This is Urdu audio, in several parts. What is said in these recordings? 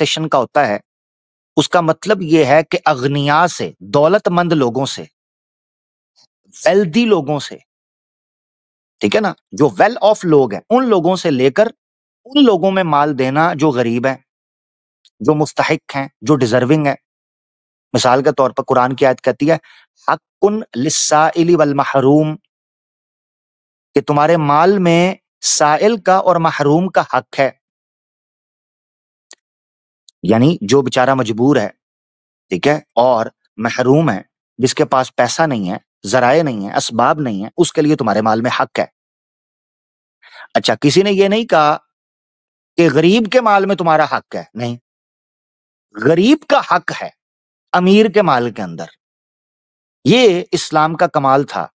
ٹیکسیشن کا ہوتا ہے اس کا مطلب یہ ہے کہ اغنیا سے، دولت مند لوگوں سے، ویلدی لوگوں سے، ٹھیک ہے نا، جو ویل آف لوگ ہیں ان لوگوں سے لے کر ان لوگوں میں مال دینا جو غریب ہیں، جو مستحق ہیں، جو ڈیزرونگ ہیں۔ مثال کے طور پر قرآن کی آیت کہتی ہے حق للسائل والمحروم، کہ تمہارے مال میں سائل کا اور محروم کا حق ہے، یعنی جو بیچارہ مجبور ہے، ٹھیک ہے، اور محروم ہے، جس کے پاس پیسہ نہیں ہے، ذرائع نہیں ہے، اسباب نہیں ہے، اس کے لیے تمہارے مال میں حق ہے۔ اچھا، کسی نے یہ نہیں کہا کہ غریب کے مال میں تمہارا حق ہے، نہیں، غریب کا حق ہے امیر کے مال کے اندر۔ یہ اسلام کا کمال تھا۔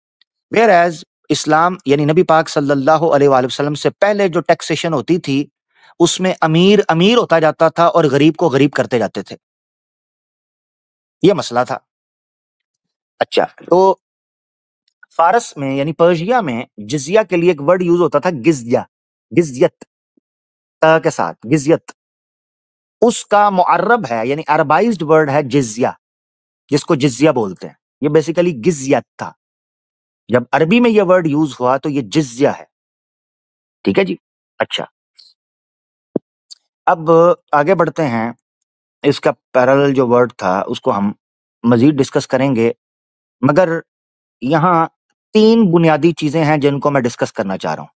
ویئر ایز اسلام یعنی نبی پاک صلی اللہ علیہ وآلہ وسلم سے پہلے جو ٹیکسیشن ہوتی تھی اس میں امیر امیر ہوتا جاتا تھا اور غریب کو غریب کرتے جاتے تھے، یہ مسئلہ تھا۔ اچھا، تو فارس میں یعنی پرشیا میں جزیہ کے لیے ایک ورڈ یوز ہوتا تھا گزیہ، گزیت تا کے ساتھ، گزیت، اس کا معرب ہے یعنی عربائزڈ ورڈ ہے جزیہ، جس کو جزیہ بولتے ہیں، یہ بیسیکلی گزیت تھا۔ جب عربی میں یہ ورڈ یوز ہوا تو یہ جزیہ ہے، ٹھیک ہے جی۔ اچھا، اب آگے بڑھتے ہیں، اس کا پیرالل جو ورڈ تھا اس کو ہم مزید ڈسکس کریں گے، مگر یہاں تین بنیادی چیزیں ہیں جن کو میں ڈسکس کرنا چاہ رہا ہوں،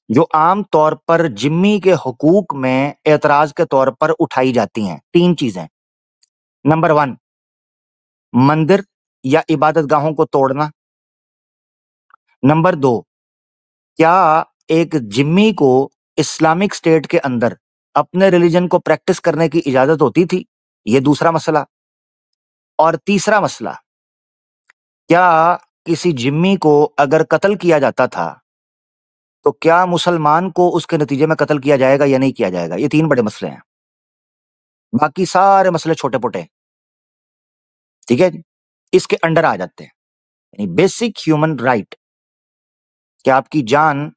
جو عام طور پر جمی کے حقوق میں اعتراض کے طور پر اٹھائی جاتی ہیں۔ تین چیزیں، نمبر 1 مندر یا عبادت گاہوں کو توڑنا، نمبر 2 کیا ایک جمی کو اسلامک اسٹیٹ کے اندر اپنے ریلیجن کو پریکٹس کرنے کی اجازت ہوتی تھی، یہ دوسرا مسئلہ، اور تیسرا مسئلہ کیا کسی جمی کو اگر قتل کیا جاتا تھا تو کیا مسلمان کو اس کے نتیجے میں قتل کیا جائے گا یا نہیں کیا جائے گا۔ یہ تین بڑے مسئلے ہیں، باقی سارے مسئلے چھوٹے پوٹے، ٹھیک ہے جی، اس کے انڈر آ جاتے ہیں، یعنی بیسک ہیومن رائٹ کہ آپ کی جان،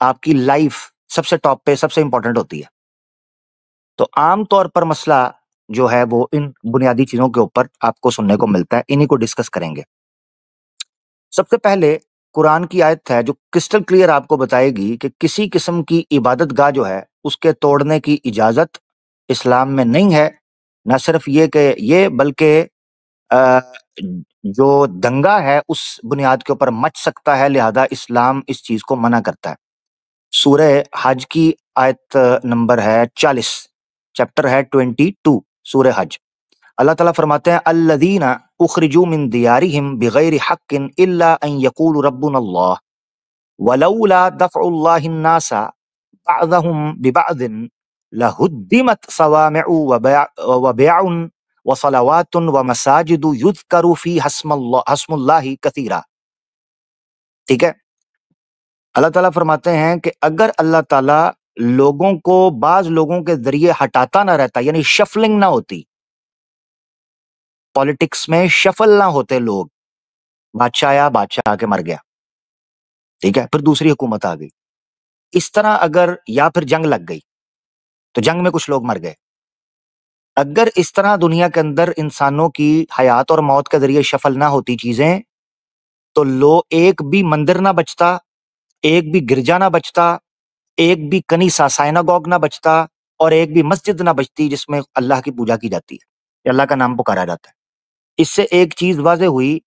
آپ کی لائف سب سے ٹاپ پہ، سب سے امپورٹنٹ ہوتی ہے۔ تو عام طور پر مسئلہ جو ہے وہ ان بنیادی چیزوں کے اوپر آپ کو سننے کو ملتا ہے، انہی کو ڈسکس کریں گے۔ سب سے پہلے قرآن کی آیت ہے جو کرسٹل کلیئر آپ کو بتائے گی کہ کسی قسم کی عبادت گاہ جو ہے اس کے توڑنے کی اجازت اسلام میں نہیں ہے۔ نہ صرف یہ کہ یہ، بلکہ جو دنگا ہے اس بنیاد کے اوپر مچ سکتا ہے، لہذا اسلام اس چیز کو منع کرتا ہے۔ سورہ حج کی آیت نمبر ہے 40، چیپٹر ہے 22 سورہ حج۔ اللہ تعالیٰ فرماتے ہیں الذین اخرجوا من دیارہم بغیر حق الا ان یقولوا ربنا اللہ ولولا دفع اللہ الناس بعضهم ببعض لہدمت صوامع وبیع وصلوات ومساجد یذکر فیہا اسم اللہ کثیرا، ٹھیک ہے۔ اللہ تعالیٰ فرماتے ہیں کہ اگر اللہ تعالیٰ لوگوں کو بعض لوگوں کے ذریعے ہٹاتا نہ رہتا، یعنی شفلنگ نہ ہوتی، پالیٹکس میں شفل نہ ہوتے لوگ، بادشاہ آیا، بادشاہ آ کے مر گیا، ٹھیک ہے، پھر دوسری حکومت آ گئی، اس طرح اگر، یا پھر جنگ لگ گئی تو جنگ میں کچھ لوگ مر گئے، اگر اس طرح دنیا کے اندر انسانوں کی حیات اور موت کے ذریعے شفل نہ ہوتی چیزیں تو ایک بھی مندر نہ بچتا، ایک بھی گرجا نہ بچتا، ایک بھی کنیسا سائناگوگ نہ بچتا، اور ایک بھی مسجد نہ بچتی جس میں اللہ کی پوجا کی جاتی ہے یا اللہ کا نام پکارا جاتا ہے۔ اس سے ایک چیز واضح ہوئی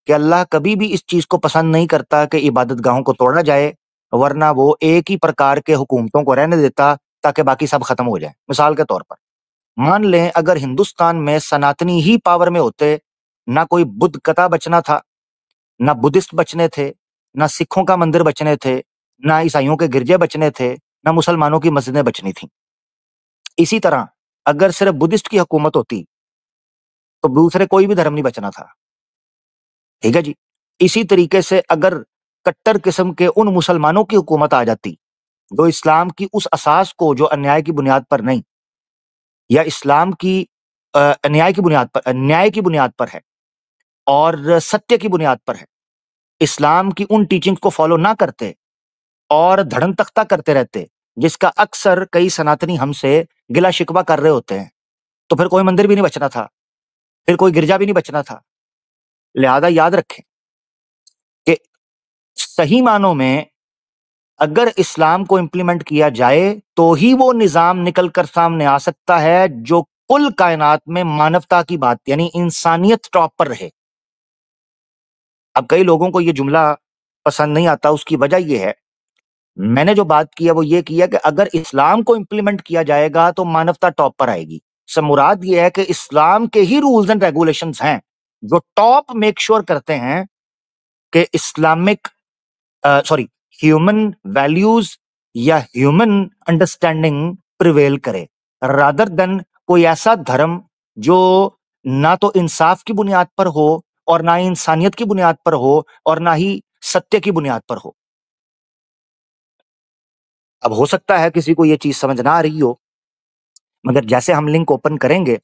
کہ اللہ کبھی بھی اس چیز کو پسند نہیں کرتا کہ عبادت گاہوں کو توڑا جائے، ورنہ وہ ایک ہی پرکار کے حکومتوں کو رہنے دیتا تاکہ باقی سب ختم ہو جائیں۔ مثال کے طور پر مان لیں اگر ہندوستان میں سناتنی ہی پاور میں ہوتے، نہ کوئی بدھ کتا بچنا تھا، نہ بدھسٹ بچنے تھے، نہ سکھوں کا مندر بچنے تھے، نہ عیسائیوں کے گرجے بچنے تھے، نہ مسلمانوں کی مسجدیں بچنی تھیں۔ اسی طرح اگر صرف بدھسٹ کی حکومت ہوتی تو دوسرے کوئی بھی دھرم نہیں بچنا تھا، ٹھیک ہے جی۔ اسی طریقے سے اگر کٹر قسم کے ان مسلمانوں کی حکومت آ جاتی جو اسلام کی اس اساس کو، جو انیائے کی بنیاد پر نہیں، یا اسلام کی انیائے کی بنیاد پر، نیائے کی بنیاد پر ہے اور ستیہ کی بنیاد پر ہے، اسلام کی ان ٹیچنگز کو فالو نہ کرتے اور دھڑم تختہ کرتے رہتے جس کا اکثر کئی سناتنی ہم سے گلا شکوہ کر رہے ہوتے ہیں، تو پھر کوئی مندر بھی نہیں بچنا تھا، پھر کوئی گرجا بھی نہیں بچنا تھا۔ لہذا یاد رکھیں کہ صحیح معنوں میں اگر اسلام کو امپلیمنٹ کیا جائے تو ہی وہ نظام نکل کر سامنے آ سکتا ہے جو کل کائنات میں مانوتا کی بات یعنی انسانیت ٹاپ پر رہے۔ اب کئی لوگوں کو یہ جملہ پسند نہیں آتا، اس کی وجہ یہ ہے، میں نے جو بات کی ہے وہ یہ کی ہے کہ اگر اسلام کو امپلیمنٹ کیا جائے گا تو مانوتا ٹاپ پر آئے گی۔ سے مراد یہ ہے کہ اسلام کے ہی رولز اینڈ ریگولیشنز ہیں جو ٹاپ میک شور کرتے ہیں کہ اسلامک ہیومن ویلیوز یا ہیومن انڈرسٹینڈنگ پریویل کرے، رادر دین کوئی ایسا دھرم جو نہ تو انصاف کی بنیاد پر ہو اور نہ ہی انسانیت کی بنیاد پر ہو اور نہ ہی ستیہ کی بنیاد پر ہو۔ اب ہو سکتا ہے کسی کو یہ چیز سمجھ نہ آ رہی ہو، مگر جیسے ہم لنک اوپن کریں گے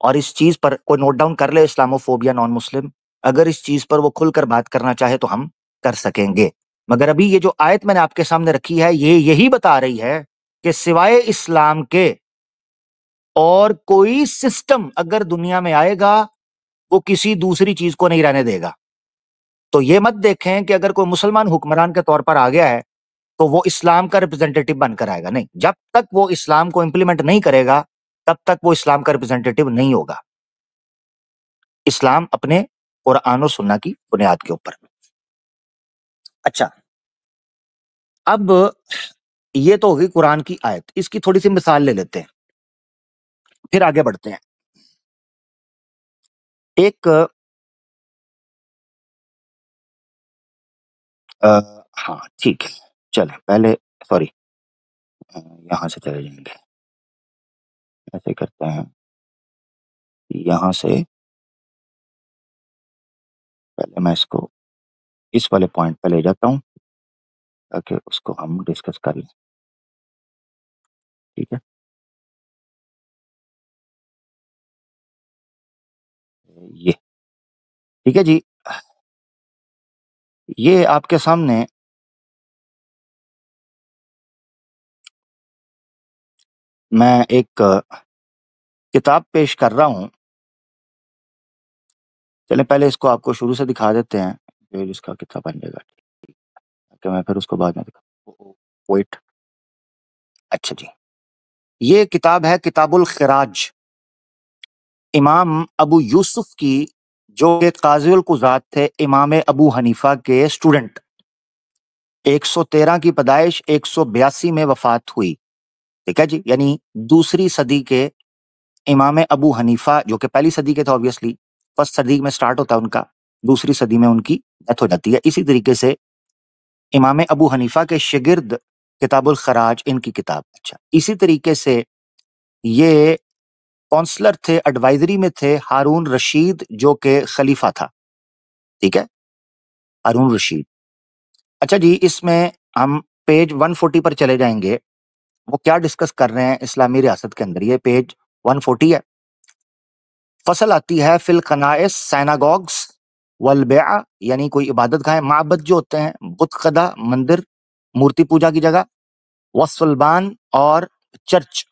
اور اس چیز پر کوئی نوٹ ڈاؤن کر لے اسلامو فوبیا نان مسلم، اگر اس چیز پر وہ کھل کر بات کرنا چاہے تو ہم کر سکیں گے۔ مگر ابھی یہ جو آیت میں نے آپ کے سامنے رکھی ہے یہ یہی بتا رہی ہے کہ سوائے اسلام کے اور کوئی سسٹم اگر دنیا میں آئے گا وہ کسی دوسری چیز کو نہیں رہنے دے گا۔ تو یہ مت دیکھیں کہ اگر کوئی مسلمان حکمران کے طور پر آ گیا ہے تو وہ اسلام کا ریپرزینٹیٹو بن کر آئے گا، نہیں، جب تک وہ اسلام کو امپلیمنٹ نہیں کرے گا تب تک وہ اسلام کا ریپرزینٹیٹو نہیں ہوگا۔ اسلام اپنے قرآن و سنہ کی بنیاد کے اوپر۔ اچھا، اب یہ تو ہوگی قرآن کی آیت، اس کی تھوڑی سی مثال لے لیتے ہیں پھر آگے بڑھتے ہیں۔ ایک ہاں ٹھیک ہے، چلیں پہلے سوری یہاں سے چلے جائیں گے، ایسے کرتے ہیں، یہاں سے پہلے میں اس کو اس والے پوائنٹ پہ لے جاتا ہوں تاکہ اس کو ہم ڈسکس کر لیں، ٹھیک ہے؟ یہ ٹھیک ہے جی، یہ آپ کے سامنے میں ایک کتاب پیش کر رہا ہوں۔ چلیں پہلے اس کو آپ کو شروع سے دکھا دیتے ہیں پھر اس کا کتاب بن جائے گا کہ میں پھر اس کو بعد میں دکھا وائٹ۔ اچھا جی، یہ کتاب ہے کتاب الخراج، امام ابو یوسف کی، جو کہ قاضی القضات تھے، امام ابو حنیفہ کے اسٹوڈنٹ۔ 113 کی پیدائش، 182 میں وفات ہوئی، ٹھیک ہے جی، یعنی دوسری صدی کے امام ابو حنیفہ، جو کہ پہلی صدی کے تھے آبویسلی، فرسٹ صدی میں سٹارٹ ہوتا ہے ان کا، دوسری صدی میں ان کی ڈیتھ ہو جاتی ہے۔ اسی طریقے سے امام ابو حنیفہ کے شاگرد کتاب الخراج ان کی کتاب۔ اچھا، اسی طریقے سے یہ کونسلر تھے، ایڈوائزری میں تھے ہارون رشید جو کہ خلیفہ تھا، ٹھیک ہے، ہارون رشید۔ اچھا جی، اس میں ہم پیج 140 پر چلے جائیں گے، وہ کیا ڈسکس کر رہے ہیں اسلامی ریاست کے اندر، یہ پیج 140 ہے۔ فصل آتی ہے فی القنائس سیناگوگس والبیع، یعنی کوئی عبادت گاہیں، معبد جو ہوتے ہیں، بت خدا، مندر، مورتی پوجا کی جگہ، والصلبان، اور چرچ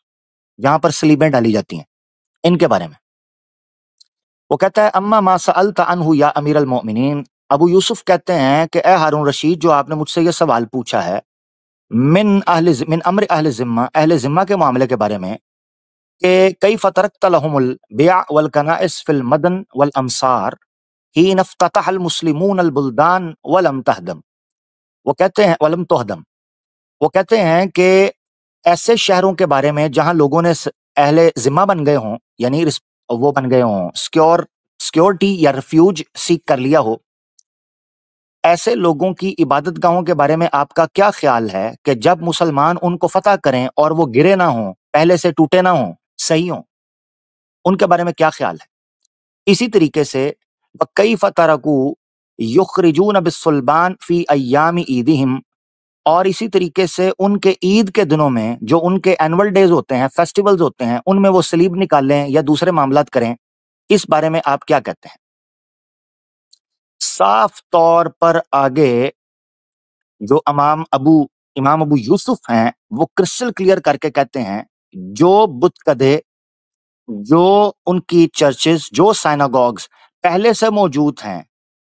جہاں پر سلیبیں ڈالی جاتی ہیں، ان کے بارے میں وہ کہتا ہے اما ما سألت عنہ یا امیر المؤمنین، ابو یوسف کہتے ہیں کہ اے ہارون رشید، جو آپ نے مجھ سے یہ سوال پوچھا ہے، من امر اہل ذمہ، اہل ذمہ کے معاملے کے بارے میں، کہ کیف ترکت لهم البیع والکنائس فی المدن والامصار حین افتتح المسلمون البلدان ولم تہدم، وہ کہتے ہیں ولم تہدم، وہ کہتے ہیں کہ ایسے شہروں کے بارے میں جہاں لوگوں نے اہل ذمہ بن گئے ہوں، یعنی وہ بن گئے ہوں سیکیورٹی یا ریفیوج سیک کر لیا ہو، ایسے لوگوں کی عبادت گاہوں کے بارے میں آپ کا کیا خیال ہے کہ جب مسلمان ان کو فتح کریں اور وہ گرے نہ ہوں، پہلے سے ٹوٹے نہ ہوں، صحیح ہوں، ان کے بارے میں کیا خیال ہے؟ اسی طریقے سے وَكَيْفَ تَرَكُوا يُخْرِجُونَ بِالصُّلْبَانِ فِي أَيَّامِ عِيدِهِمْ، اور اسی طریقے سے ان کے عید کے دنوں میں، جو ان کے اینول ڈیز ہوتے ہیں، فیسٹیولز ہوتے ہیں، ان میں وہ سلیب نکالیں یا دوسرے معاملات کریں، اس بارے میں آپ کیا کہتے ہیں؟ صاف طور پر آگے جو امام ابو امام ابو یوسف ہیں وہ کرسٹل کلیئر کر کے کہتے ہیں جو بت کدے، جو ان کی چرچز، جو سائناگوگز پہلے سے موجود ہیں،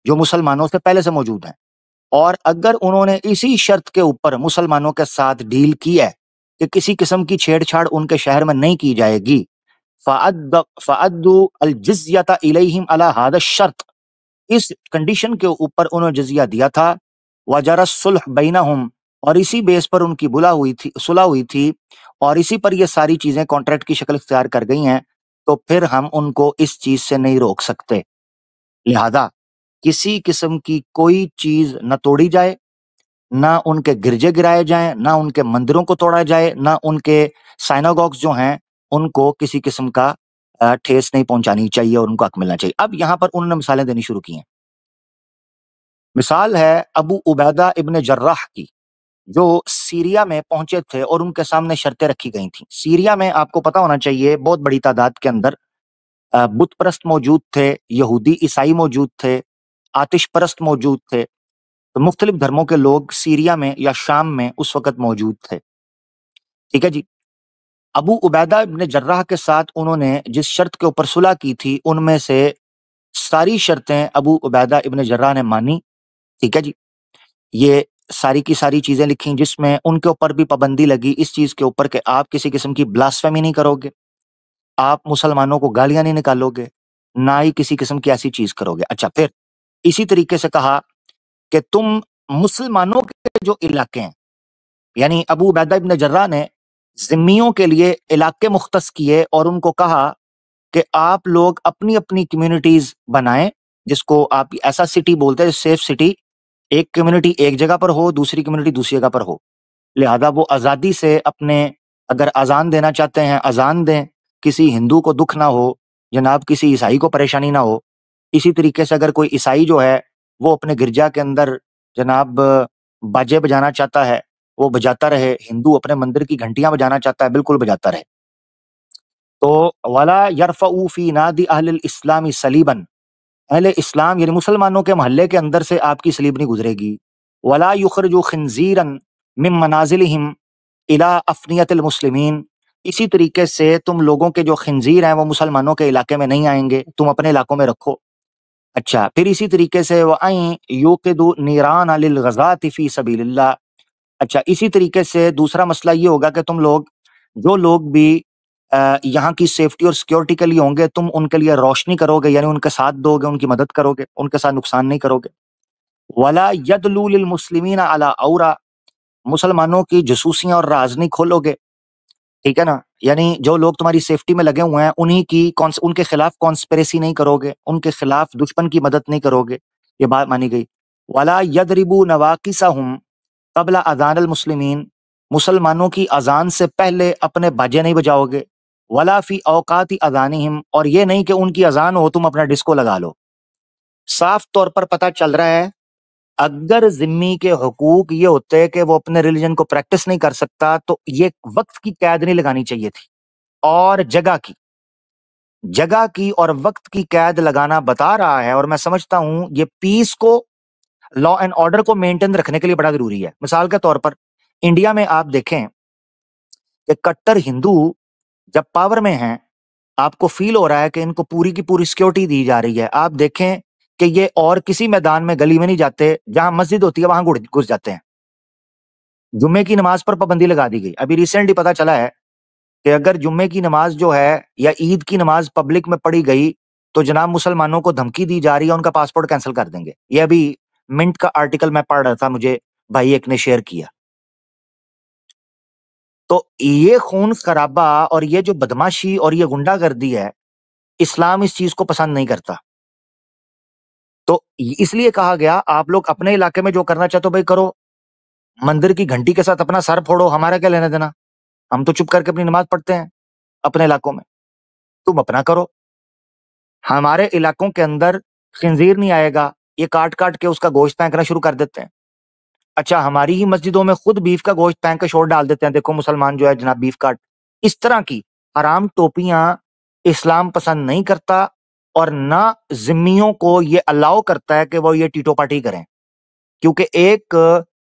جو مسلمانوں سے پہلے سے موجود ہیں، اور اگر انہوں نے اسی شرط کے اوپر مسلمانوں کے ساتھ ڈیل کی ہے کہ کسی قسم کی چھیڑ چھاڑ ان کے شہر میں نہیں کی جائے گی، فَأَدُّوا الْجِزْيَةَ إِلَيْهِمْ عَلَى هَذَا الشَّرْطِ، اس کنڈیشن کے اوپر انہوں نے جزیہ دیا تھا، وَجَرَى الصُّلْحُ بَيْنَهُمْ، اور اسی بیس پر ان کی صلح ہوئی تھی، اور اسی پر یہ ساری چیزیں کانٹریکٹ کی شکل اختیار کر گئی ہیں، تو پھر ہم ان کو اس چیز سے نہیں روک سکتے۔ لہذا کسی قسم کی کوئی چیز نہ توڑی جائے، نہ ان کے گرجے گرائے جائیں، نہ ان کے مندروں کو توڑا جائے، نہ ان کے سائناگوگز جو ہیں ان کو کسی قسم کا ٹھیس نہیں پہنچانی چاہیے اور ان کو حق ملنا چاہیے۔ اب یہاں پر انہوں نے مثالیں دینی شروع کی ہیں۔ مثال ہے ابو عبیدہ ابن جراح کی، جو سیریا میں پہنچے تھے اور ان کے سامنے شرطیں رکھی گئی تھیں۔ سیریا میں آپ کو پتا ہونا چاہیے بہت بڑی تعداد کے اندر بت پرست موجود تھے، یہودی عیسائی موجود تھے، آتش پرست موجود تھے، تو مختلف دھرموں کے لوگ سیریا میں یا شام میں اس وقت موجود تھے۔ ٹھیک ہے جی، ابو عبیدہ ابن جراح کے ساتھ انہوں نے جس شرط کے اوپر صلح کی تھی، ان میں سے ساری شرطیں ابو عبیدہ ابن جراح نے مانی۔ ٹھیک ہے جی، یہ ساری کی ساری چیزیں لکھیں جس میں ان کے اوپر بھی پابندی لگی اس چیز کے اوپر کہ آپ کسی قسم کی بلاسفیمی نہیں کرو گے، آپ مسلمانوں کو گالیاں نہیں نکالو گے، نہ ہی کسی قسم کی ایسی چیز کرو گے۔ اچھا، پھر اسی طریقے سے کہا کہ تم مسلمانوں کے جو علاقے ہیں، یعنی ابو عبیدہ ابن جراح نے ذمیوں کے لیے علاقے مختص کیے اور ان کو کہا کہ آپ لوگ اپنی اپنی کمیونٹیز بنائیں، جس کو آپ ایسا سٹی بولتے ہیں سیف سٹی، ایک کمیونٹی ایک جگہ پر ہو، دوسری کمیونٹی دوسری جگہ پر ہو، لہذا وہ آزادی سے اپنے اگر اذان دینا چاہتے ہیں اذان دیں، کسی ہندو کو دکھ نہ ہو، جناب کسی عیسائی کو پریشانی نہ ہو۔ اسی طریقے سے اگر کوئی عیسائی جو ہے وہ اپنے گرجا کے اندر جناب باجے بجانا چاہتا ہے وہ بجاتا رہے، ہندو اپنے مندر کی گھنٹیاں بجانا چاہتا ہے بالکل بجاتا رہے۔ تو ولا يرفعوا في نادي اہل الاسلام صلیبا، اہل اسلام یعنی مسلمانوں کے محلے کے اندر سے آپ کی صلیب نہیں گزرے گی۔ ولا يخرجوا خنزيرا من منازلهم الى افنیۃ المسلمین، اسی طریقے سے تم لوگوں کے جو خنزیر ہیں وہ مسلمانوں کے علاقے میں نہیں آئیں گے، تم اپنے علاقوں میں رکھو۔ اچھا، پھر اسی طریقے سے وَأَن يُوقِدُوا نِيرَانَ لِلْغَزَاةِ فِي سَبِيلِ اللَّهِ، اچھا اسی طریقے سے دوسرا مسئلہ یہ ہوگا کہ تم لوگ جو لوگ بھی یہاں کی سیفٹی اور سیکیورٹی کے لیے ہوں گے، تم ان کے لیے روشنی کرو گے، یعنی ان کے ساتھ دو گے، ان کی مدد کرو گے، ان کے ساتھ نقصان نہیں کرو گے۔ وَلَا يَدْلُوا لِلْمُسْلِمِينَ عَلَىٰ عَوْرَةٍ، مسلمانوں کی جاسوسیاں اور راز نہیں کھولو گے، ٹھیک ہے نا، یعنی جو لوگ تمہاری سیفٹی میں لگے ہوئے ہیں انہی کی ان کے خلاف کانسپریسی نہیں کرو گے، ان کے خلاف دشمن کی مدد نہیں کرو گے، یہ بات مانی گئی۔ وَلَا يَضْرِبُوا نَوَاقِصَهُمْ قبل اذان المسلمین، مسلمانوں کی اذان سے پہلے اپنے باجے نہیں بجاؤ گے۔ ولا فی اوقات اذانہم، اور یہ نہیں کہ ان کی اذان ہو تم اپنا ڈسکو لگا لو۔ صاف طور پر پتہ چل رہا ہے اگر ذمی کے حقوق یہ ہوتے کہ وہ اپنے ریلیجن کو پریکٹس نہیں کر سکتا تو یہ وقت کی قید نہیں لگانی چاہیے تھی، اور جگہ کی اور وقت کی قید لگانا بتا رہا ہے، اور میں سمجھتا ہوں یہ پیس کو، لا اینڈ آرڈر کو مینٹین رکھنے کے لیے بڑا ضروری ہے۔ مثال کے طور پر انڈیا میں آپ دیکھیں کہ کٹر ہندو جب پاور میں ہیں، آپ کو فیل ہو رہا ہے کہ ان کو پوری کی پوری سیکیورٹی دی جا رہی ہے، آپ دیکھیں کہ یہ اور کسی میدان میں گلی میں نہیں جاتے، جہاں مسجد ہوتی ہے وہاں گھس جاتے ہیں۔ جمعے کی نماز پر پابندی لگا دی گئی، ابھی ریسنٹلی پتا چلا ہے کہ اگر جمعے کی نماز جو ہے یا عید کی نماز پبلک میں پڑھی گئی تو جناب مسلمانوں کو دھمکی دی جا رہی ہے، ان کا پاسپورٹ کینسل کر دیں گے۔ یہ ابھی منٹ کا آرٹیکل میں پڑھ رہا تھا، مجھے بھائی ایک نے شیئر کیا۔ تو یہ خون خرابہ اور یہ جو بدماشی اور یہ غنڈہ گردی ہے، اسلام اس چیز کو پسند نہیں کرتا۔ تو اس لیے کہا گیا آپ لوگ اپنے علاقے میں جو کرنا چاہتے ہو بھائی کرو، مندر کی گھنٹی کے ساتھ اپنا سر پھوڑو، ہمارا کیا لینا دینا، ہم تو چپ کر کے اپنی نماز پڑھتے ہیں اپنے علاقوں میں، تم اپنا کرو۔ ہمارے علاقوں کے اندر خنزیر نہیں آئے گا، یہ کاٹ کاٹ کے اس کا گوشت پھینکنا شروع کر دیتے ہیں۔ اچھا، ہماری ہی مسجدوں میں خود بیف کا گوشت پھینک کے شور ڈال دیتے ہیں، دیکھو مسلمان جو ہے جناب بیف کاٹ۔ اس طرح کی حرام ٹوپیاں اسلام پسند نہیں کرتا، اور نہ ذمیوں کو یہ الاؤ کرتا ہے کہ وہ یہ ٹیٹو پاٹی کریں، کیونکہ ایک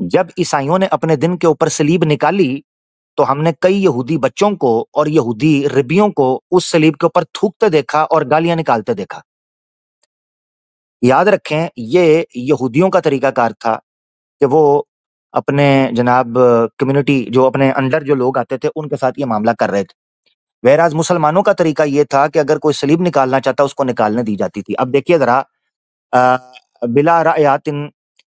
جب عیسائیوں نے اپنے دن کے اوپر سلیب نکالی تو ہم نے کئی یہودی بچوں کو اور یہودی ربیوں کو اس سلیب کے اوپر تھوکتے دیکھا اور گالیاں نکالتے دیکھا۔ یاد رکھیں یہ یہودیوں کا طریقہ کار تھا کہ وہ اپنے جناب کمیونٹی جو اپنے انڈر جو لوگ آتے تھے ان کے ساتھ یہ معاملہ کر رہے تھے۔ وہراز مسلمانوں کا طریقہ یہ تھا کہ اگر کوئی سلیب نکالنا چاہتا اس کو نکالنے دی جاتی تھی۔ اب دیکھیے ذرا بلا رعیات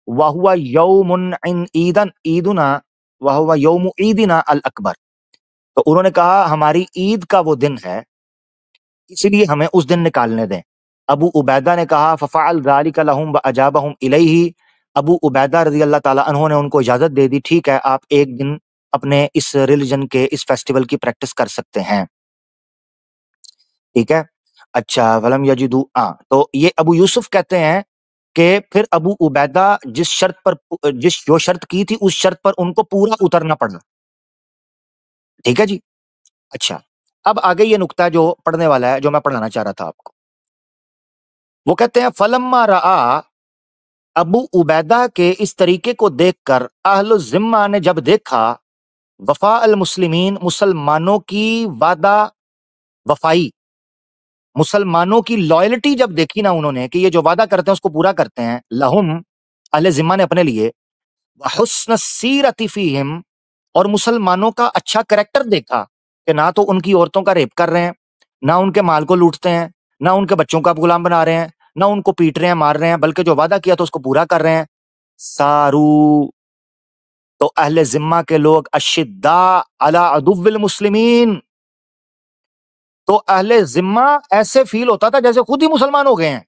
وہو یوم عیدنا وہو یوم عیدنا الاکبر، تو انہوں نے کہا ہماری عید کا وہ دن ہے اسی لیے ہمیں اس دن نکالنے دیں۔ ابو عبیدہ نے کہا ففعل ذلک لهم واجابهم الیہ، ابو عبیدہ رضی اللہ تعالیٰ عنہ نے ان کو اجازت دے دی، ٹھیک ہے آپ ایک دن اپنے اس ریلیجن کے اس فیسٹیول کی پریکٹس کر سکتے ہیں، ٹھیک ہے۔ اچھا ولم یجدوا، تو یہ ابو یوسف کہتے ہیں کہ پھر ابو عبیدہ جس جو شرط کی تھی اس شرط پر ان کو پورا اترنا پڑا، ٹھیک ہے جی۔ اچھا اب آگے یہ نقطہ جو پڑھنے والا ہے جو میں پڑھانا چاہ رہا تھا آپ کو، وہ کہتے ہیں فلما رآ، ابو عبیدہ کے اس طریقے کو دیکھ کر اہل الذمہ نے جب دیکھا وفاء المسلمین، مسلمانوں کی وعدہ وفائی، مسلمانوں کی لائلٹی جب دیکھی نا انہوں نے کہ یہ جو وعدہ کرتے ہیں اس کو پورا کرتے ہیں، لہم اہل ذمہ نے اپنے لیے، وحسن السیرۃ فیہم، اور مسلمانوں کا اچھا کریکٹر دیکھا کہ نہ تو ان کی عورتوں کا ریپ کر رہے ہیں، نہ ان کے مال کو لوٹتے ہیں، نہ ان کے بچوں کا غلام بنا رہے ہیں، نہ ان کو پیٹ رہے ہیں مار رہے ہیں، بلکہ جو وعدہ کیا تو اس کو پورا کر رہے ہیں۔ سارو، تو اہل ذمہ کے لوگ اشداء علی عدو المسلمین، تو اہل ذمہ ایسے فیل ہوتا تھا جیسے خود ہی مسلمان ہو گئے ہیں۔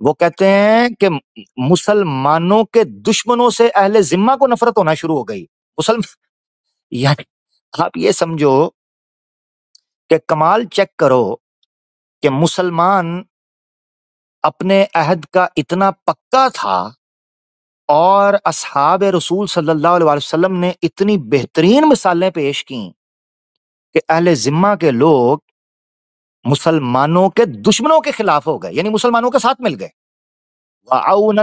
وہ کہتے ہیں کہ مسلمانوں کے دشمنوں سے اہل ذمہ کو نفرت ہونا شروع ہو گئی۔ یعنی آپ یہ سمجھو کہ کمال چیک کرو کہ مسلمان اپنے عہد کا اتنا پکا تھا اور اصحاب رسول صلی اللہ علیہ وسلم نے اتنی بہترین مثالیں پیش کیں کہ اہل ذمہ کے لوگ مسلمانوں کے دشمنوں کے خلاف ہو گئے، یعنی مسلمانوں کے ساتھ مل گئے، وعونا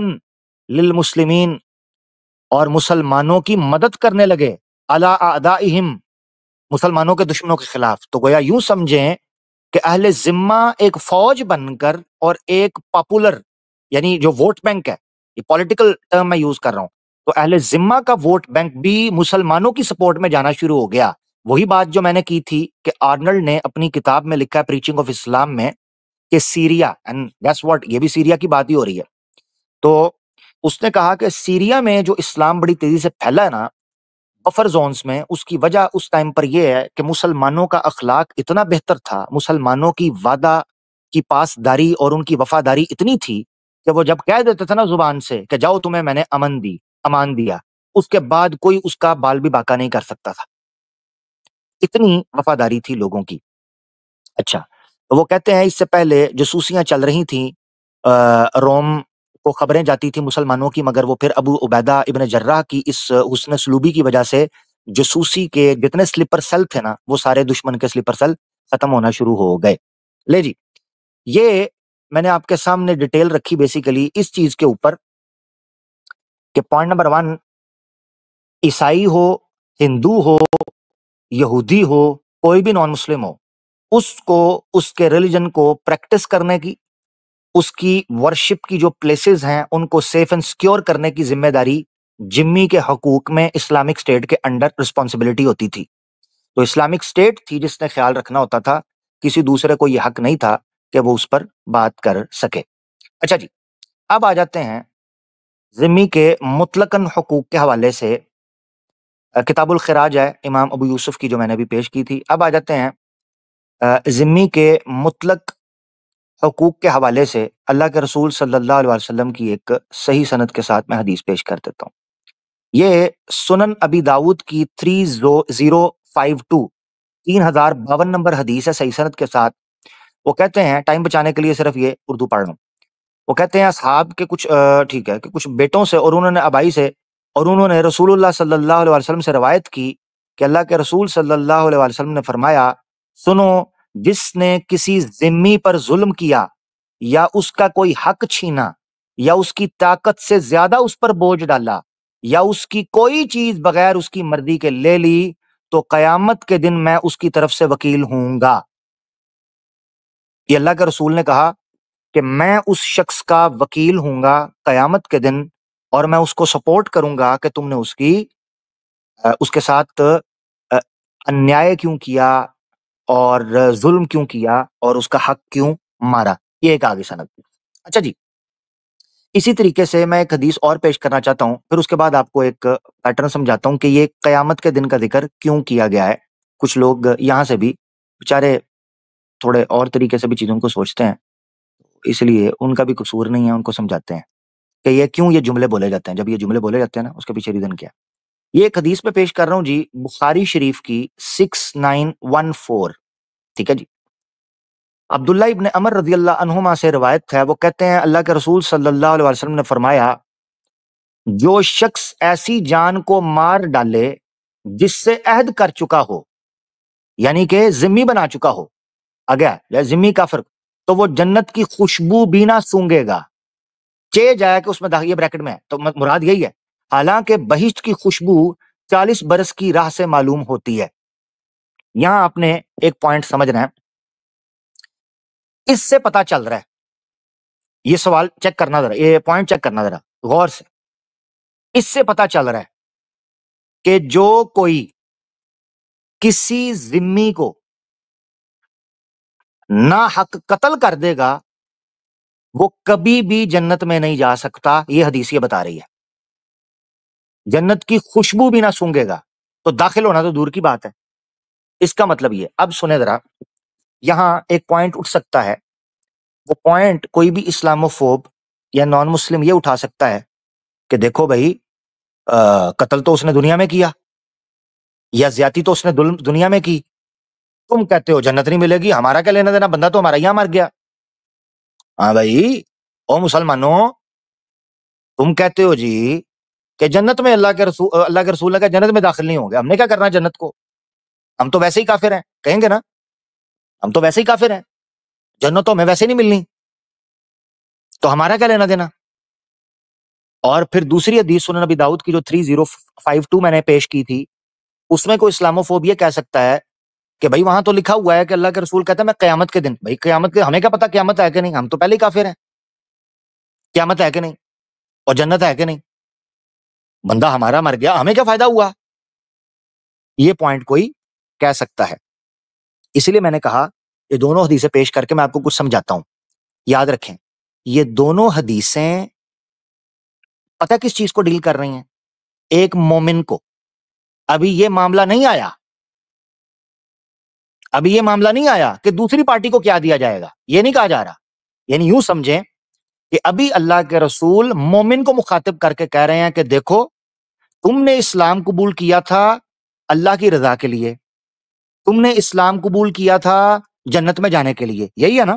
للمسلمین، اور مسلمانوں کی مدد کرنے لگے، علی اعدائہم، مسلمانوں کے دشمنوں کے خلاف۔ تو گویا یوں سمجھیں کہ اہل ذمہ ایک فوج بن کر اور ایک پاپولر، یعنی جو ووٹ بینک ہے، یہ پولیٹیکل ٹرم میں یوز کر رہا ہوں، تو اہل ذمہ کا ووٹ بینک بھی مسلمانوں کی سپورٹ میں جانا شروع ہو گیا۔ وہی بات جو میں نے کی تھی کہ آرنلڈ نے اپنی کتاب میں لکھا ہے پریچنگ آف اسلام میں کہ سیریا، اینڈ دیٹس واٹ، یہ بھی سیریا کی بات ہی ہو رہی ہے، تو اس نے کہا کہ سیریا میں جو اسلام بڑی تیزی سے پھیلا ہے نا بفر زونز میں، اس کی وجہ اس ٹائم پر یہ ہے کہ مسلمانوں کا اخلاق اتنا بہتر تھا، مسلمانوں کی وعدہ کی پاسداری اور ان کی وفاداری اتنی تھی کہ وہ جب کہہ دیتے تھے نا زبان سے کہ جاؤ تمہیں میں نے امان دیا، اس کے بعد کوئی اس کا بال بھی باقا نہیں کر سکتا تھا، اتنی وفاداری تھی لوگوں کی۔ اچھا تو وہ کہتے ہیں اس سے پہلے جاسوسیاں چل رہی تھیں، روم کو خبریں جاتی تھی مسلمانوں کی، مگر وہ پھر ابو عبیدہ ابن جراح کی اس حسن سلوبی کی وجہ سے جاسوسی کے جتنے سلیپر سیل تھے نا وہ سارے دشمن کے سلیپر سیل ختم ہونا شروع ہو گئے۔ لے جی، یہ میں نے آپ کے سامنے ڈیٹیل رکھی بیسیکلی اس چیز کے اوپر کہ پوائنٹ نمبر 1، عیسائی ہو، ہندو ہو، یہودی ہو، کوئی بھی نان مسلم ہو، اس کو اس کے ریلیجن کو پریکٹس کرنے کی، اس کی ورشپ کی جو پلیسز ہیں ان کو سیف اینڈ سیکیور کرنے کی ذمہ داری جمی کے حقوق میں اسلامک اسٹیٹ کے انڈر رسپانسبلٹی ہوتی تھی۔ تو اسلامک اسٹیٹ تھی جس نے خیال رکھنا ہوتا تھا، کسی دوسرے کو یہ حق نہیں تھا کہ وہ اس پر بات کر سکے۔ اچھا جی، اب آ جاتے ہیں ذمی کے مطلقاً حقوق کے حوالے سے، کتاب الخراج ہے امام ابو یوسف کی جو میں نے بھی پیش کی تھی۔ اب آ جاتے ہیں ذمی کے مطلق حقوق کے حوالے سے اللہ کے رسول صلی اللہ علیہ وسلم کی ایک صحیح سند کے ساتھ میں حدیث پیش کر دیتا ہوں۔ یہ سنن ابی داؤد کی 3052 3052 نمبر حدیث ہے صحیح سند کے ساتھ۔ وہ کہتے ہیں، ٹائم بچانے کے لیے صرف یہ اردو پڑھ رہا ہوں، وہ کہتے ہیں اصحاب کے کچھ ٹھیک ہے کہ کچھ بیٹوں سے اور انہوں نے ابائی سے، اور انہوں نے رسول اللہ صلی اللہ علیہ وسلم سے روایت کی کہ اللہ کے رسول صلی اللہ علیہ وسلم نے فرمایا، سنو، جس نے کسی ذمی پر ظلم کیا یا اس کا کوئی حق چھینا یا اس کی طاقت سے زیادہ اس پر بوجھ ڈالا یا اس کی کوئی چیز بغیر اس کی مرضی کے لے لی تو قیامت کے دن میں اس کی طرف سے وکیل ہوں گا. یہ اللہ کے رسول نے کہا کہ میں اس شخص کا وکیل ہوں گا قیامت کے دن، اور میں اس کو سپورٹ کروں گا کہ تم نے اس کے ساتھ انیائے کیوں کیا اور ظلم کیوں کیا اور اس کا حق کیوں مارا. یہ ایک آگے سند. اچھا جی، اسی طریقے سے میں ایک حدیث اور پیش کرنا چاہتا ہوں، پھر اس کے بعد آپ کو ایک پیٹرن سمجھاتا ہوں کہ یہ قیامت کے دن کا ذکر کیوں کیا گیا ہے. کچھ لوگ یہاں سے بھی بیچارے تھوڑے اور طریقے سے بھی چیزوں کو سوچتے ہیں، اس لیے ان کا بھی قصور نہیں ہے، ان کو سمجھاتے ہیں کہ یہ کیوں یہ جملے بولے جاتے ہیں. جب یہ جملے بولے جاتے ہیں نا، اس کے پیچھے ریزن کیا ہے. یہ ایک حدیث پہ پیش کر رہا ہوں جی، بخاری شریف کی 6914. ٹھیک ہے جی. عبداللہ ابن عمر رضی اللہ عنہما سے روایت ہے، وہ کہتے ہیں اللہ کے رسول صلی اللہ علیہ وسلم نے فرمایا، جو شخص ایسی جان کو مار ڈالے جس سے عہد کر چکا ہو، یعنی کہ ذمہ بنا چکا ہو، اگیا یا ذمہ کا فرق، تو وہ جنت کی خوشبو بھی نہ سونگے گا. جائے کہ اس میں یہ بریکٹ میں ہے تو مراد یہی ہے، حالانکہ بہشت کی خوشبو 40 برس کی راہ سے معلوم ہوتی ہے. یہاں آپ نے ایک پوائنٹ سمجھنا ہے، اس سے پتا چل رہا ہے، یہ سوال چیک کرنا ذرا، یہ پوائنٹ چیک کرنا ذرا غور سے. اس سے پتا چل رہا ہے کہ جو کوئی کسی ذمی کو نا حق قتل کر دے گا وہ کبھی بھی جنت میں نہیں جا سکتا. یہ حدیث یہ بتا رہی ہے، جنت کی خوشبو بھی نہ سونگے گا، تو داخل ہونا تو دور کی بات ہے. اس کا مطلب یہ، اب سنیں ذرا، یہاں ایک پوائنٹ اٹھ سکتا ہے، وہ پوائنٹ کوئی بھی اسلاموفوب یا نان مسلم یہ اٹھا سکتا ہے کہ دیکھو بھائی، قتل تو اس نے دنیا میں کیا یا زیادتی تو اس نے دنیا میں کی، تم کہتے ہو جنت نہیں ملے گی، ہمارا کیا لینا دینا، بندہ تو ہمارا یہاں مر گیا. ہاں بھائی، او مسلمانوں، تم کہتے ہو جی کہ جنت میں اللہ کے رسول نے کہا جنت میں داخل نہیں ہوں گے، ہم نے کیا کرنا جنت کو، ہم تو ویسے ہی کافر ہیں، کہیں گے نا، ہم تو ویسے ہی کافر ہیں، جنت تو ہمیں ویسے نہیں ملنی، تو ہمارا کیا لینا دینا. اور پھر دوسری حدیث سنن نبی داؤد کی جو 3052 میں نے پیش کی تھی، اس میں کوئی اسلاموفوبیا کہہ سکتا ہے کہ بھائی وہاں تو لکھا ہوا ہے کہ اللہ کے رسول کہتا ہے میں قیامت کے دن، بھائی قیامت کے ہمیں کیا پتا قیامت ہے کہ نہیں، ہم تو پہلے ہی کافر ہیں، قیامت ہے کہ نہیں اور جنت ہے کہ نہیں، بندہ ہمارا مر گیا، ہمیں کیا فائدہ ہوا. یہ پوائنٹ کوئی کہہ سکتا ہے. اس لیے میں نے کہا یہ دونوں حدیثیں پیش کر کے میں آپ کو کچھ سمجھاتا ہوں. یاد رکھیں، یہ دونوں حدیثیں پتہ کس چیز کو ڈیل کر رہی ہیں، ایک مومن کو. ابھی یہ معاملہ نہیں آیا کہ دوسری پارٹی کو کیا دیا جائے گا، یہ نہیں کہا جا رہا. یعنی یوں سمجھیں کہ ابھی اللہ کے رسول مومن کو مخاطب کر کے کہہ رہے ہیں کہ دیکھو، تم نے اسلام قبول کیا تھا اللہ کی رضا کے لیے، تم نے اسلام قبول کیا تھا جنت میں جانے کے لیے، یہی ہے نا،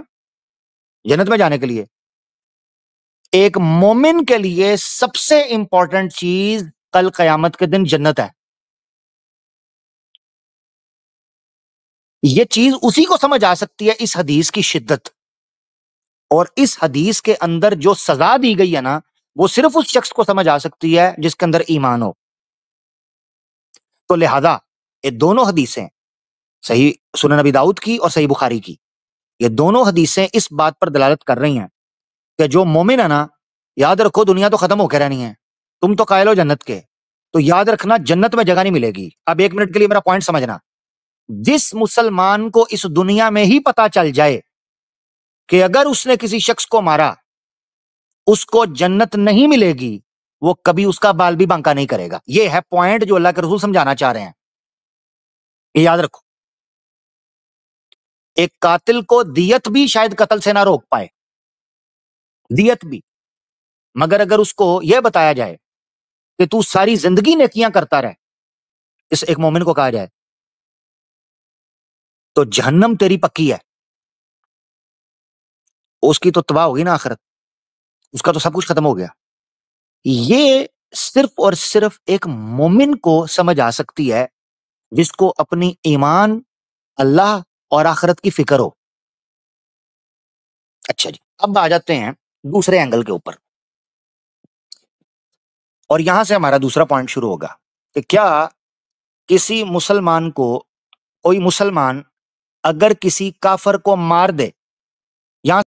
جنت میں جانے کے لیے. ایک مومن کے لیے سب سے امپورٹنٹ چیز کل قیامت کے دن جنت ہے. یہ چیز اسی کو سمجھ آ سکتی ہے اس حدیث کی شدت، اور اس حدیث کے اندر جو سزا دی گئی ہے نا، وہ صرف اس شخص کو سمجھ آ سکتی ہے جس کے اندر ایمان ہو. تو لہذا یہ دونوں حدیثیں، صحیح سنن نبی داؤد کی اور صحیح بخاری کی، یہ دونوں حدیثیں اس بات پر دلالت کر رہی ہیں کہ جو مومن ہے نا، یاد رکھو دنیا تو ختم ہو کے رہنی ہے، تم تو قائل ہو جنت کے، تو یاد رکھنا جنت میں جگہ نہیں ملے گی. اب 1 منٹ کے لیے میرا پوائنٹ سمجھنا، جس مسلمان کو اس دنیا میں ہی پتا چل جائے کہ اگر اس نے کسی شخص کو مارا اس کو جنت نہیں ملے گی، وہ کبھی اس کا بال بھی بانکا نہیں کرے گا. یہ ہے پوائنٹ جو اللہ کے رسول سمجھانا چاہ رہے ہیں، یہ یاد رکھو. ایک قاتل کو دیت بھی شاید قتل سے نہ روک پائے، دیت بھی، مگر اگر اس کو یہ بتایا جائے کہ تو ساری زندگی نیکیاں کرتا رہے، اس ایک مومن کو کہا جائے تو جہنم تیری پکی ہے، اس کی تو تباہ ہوگی نا آخرت، اس کا تو سب کچھ ختم ہو گیا. یہ صرف اور صرف ایک مومن کو سمجھ آ سکتی ہے جس کو اپنی ایمان، اللہ اور آخرت کی فکر ہو. اچھا جی، اب آ جاتے ہیں دوسرے اینگل کے اوپر. اور یہاں سے ہمارا دوسرا پوائنٹ شروع ہوگا کہ کیا کسی مسلمان کو، کوئی مسلمان اگر کسی کافر کو مار دے، یہاں